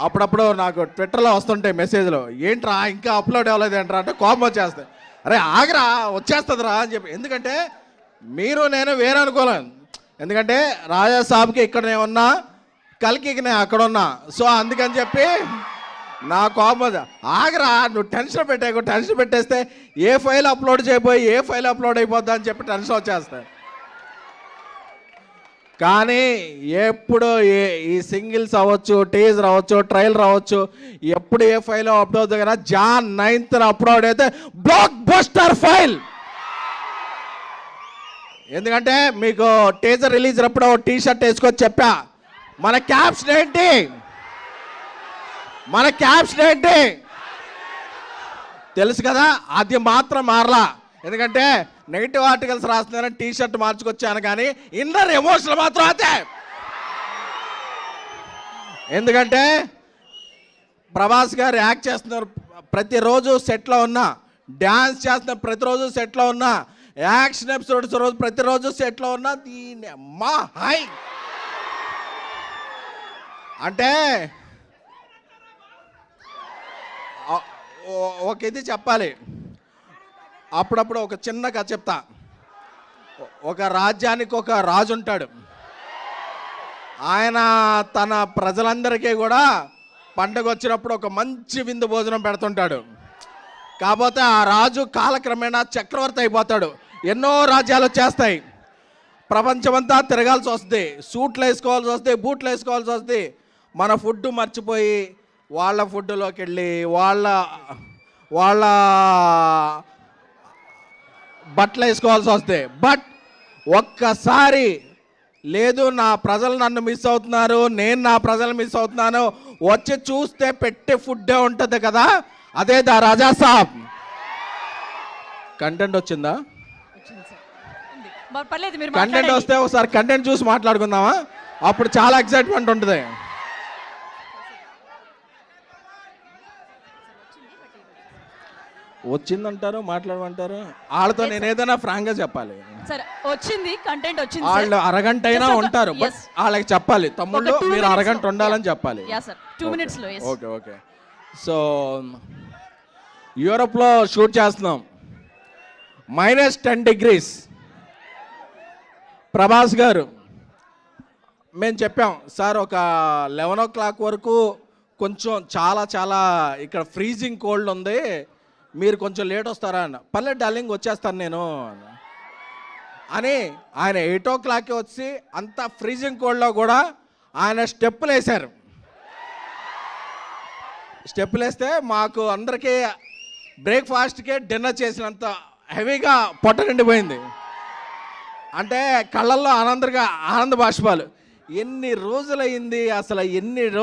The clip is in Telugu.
అప్పుడప్పుడు నాకు ట్విట్టర్లో వస్తుంటాయి మెసేజ్లు, ఏంట్రా ఇంకా అప్లోడ్ అవ్వలేదు ఏంట్రా అంటే కోపం వచ్చేస్తాయి. అరే ఆగరా, వచ్చేస్తుందిరా అని చెప్పి. ఎందుకంటే మీరు నేను వేరే అనుకోలేను. ఎందుకంటే రాజా సాబ్కి ఇక్కడ నేను ఉన్నా, కల్కి నేను అక్కడ ఉన్నా. సో అందుకని చెప్పి నా కోపం, ఆగరా నువ్వు టెన్షన్ టెన్షన్ పెట్టేస్తే ఏ ఫైల్ అప్లోడ్ చేయబోయి ఏ ఫైల్ అప్లోడ్ అయిపోద్దా అని చెప్పి టెన్షన్ వచ్చేస్తాయి. కానీ ఎప్పుడు ఈ సింగిల్స్ అవ్వచ్చు, టీజర్ అవ్వచ్చు, ట్రైలర్ అవ్వచ్చు, ఎప్పుడు ఏ ఫైల్ అప్లోడ్ అవుతుంది కదా, Jan 9th అప్లోడ్ అయితే బ్లాక్ బస్టర్ ఫైల్. ఎందుకంటే మీకు టీజర్ రిలీజ్ అప్పుడు టీ షర్ట్ వేసుకొని చెప్పా, మన క్యాప్షన్ ఏంటి, మన క్యాప్షన్ ఏంటి తెలుసు కదా, అది మాత్రం మారలా. ఎందుకంటే నెగిటివ్ ఆర్టికల్స్ రాస్తున్నారని టీ షర్ట్ మార్చుకొచ్చాను, కానీ ఇన్నర్ ఎమోషనల్ మాత్రం అదే. ఎందుకంటే ప్రభాస్ గారు యాక్ట్ చేస్తున్నారు, ప్రతిరోజు సెట్లో ఉన్నా, డ్యాన్స్ చేస్తున్నారు ప్రతిరోజు సెట్లో ఉన్నా, యాక్షన్ ఎపిసోడ్స్ రోజు ప్రతిరోజు సెట్లో ఉన్నా. దీని అమ్మా హై అంటే ఒక ఇది చెప్పాలి. అప్పుడప్పుడు ఒక చిన్న కథ చెప్తా. ఒక రాజ్యానికి ఒక రాజు ఉంటాడు. ఆయన తన ప్రజలందరికీ కూడా పండగ వచ్చినప్పుడు ఒక మంచి విందు భోజనం పెడుతుంటాడు. కాకపోతే ఆ రాజు కాలక్రమేణా చక్రవర్తి అయిపోతాడు. ఎన్నో రాజ్యాలు వచ్చేస్తాయి, ప్రపంచమంతా తిరగాల్సి వస్తుంది, సూట్లు వేసుకోవాల్సి వస్తుంది, బూట్లు వేసుకోవాల్సి వస్తుంది. మన ఫుడ్ మర్చిపోయి వాళ్ళ ఫుడ్లోకి వెళ్ళి వాళ్ళ బట్టలు వేసుకోవాల్సి వస్తే. బట్ ఒక్కసారి లేదు, నా ప్రజలు నన్ను మిస్ అవుతున్నారు, నేను నా ప్రజలు మిస్ అవుతున్నాను, వచ్చి చూస్తే పెట్టే ఫుడ్డే ఉంటుంది కదా, అదే దా రాజా సాబ్. కంటెంట్ వచ్చిందా? కంటెంట్ వస్తే ఒకసారి కంటెంట్ చూసి మాట్లాడుకుందామా? అప్పుడు చాలా ఎక్సైట్మెంట్ ఉంటుంది. వచ్చిందంటారు, మాట్లాడమంటారు. వాళ్ళతో నేను ఏదైనా ఫ్రాంక్ గా చెప్పాలి. వచ్చింది, కంటెంట్ వచ్చింది. వాళ్ళు అరగంట అయినా ఉంటారు, బట్ వాళ్ళకి చెప్పాలి, తమ్ముళ్ళు మీరు అరగంట ఉండాలని చెప్పాలి. 2 minutes లో. Okay okay. సో యూరోప్లో షూట్ చేస్తున్నాం, -10 degrees. ప్రభాస్ గారు మేము చెప్పాం, సార్ ఒక 11 o'clock వరకు కొంచెం చాలా ఇక్కడ ఫ్రీజింగ్ కోల్డ్ ఉంది, మీరు కొంచెం లేట్ వస్తారా అన్న. పర్లేదు డార్లింగ్ వచ్చేస్తాను నేను అని. ఆయన 8 o'clock వచ్చి అంత ఫ్రీజింగ్ కోల్డ్లో కూడా ఆయన స్టెప్పులు వేశారు. స్టెప్పులు వేస్తే మాకు అందరికీ బ్రేక్ఫాస్ట్కే డిన్నర్ చేసినంత హెవీగా పొట్ట నిండిపోయింది. అంటే కళ్ళల్లో ఆనంద బాష్పాలు. ఎన్ని రోజులైంది అసలు, ఎన్ని రోజులు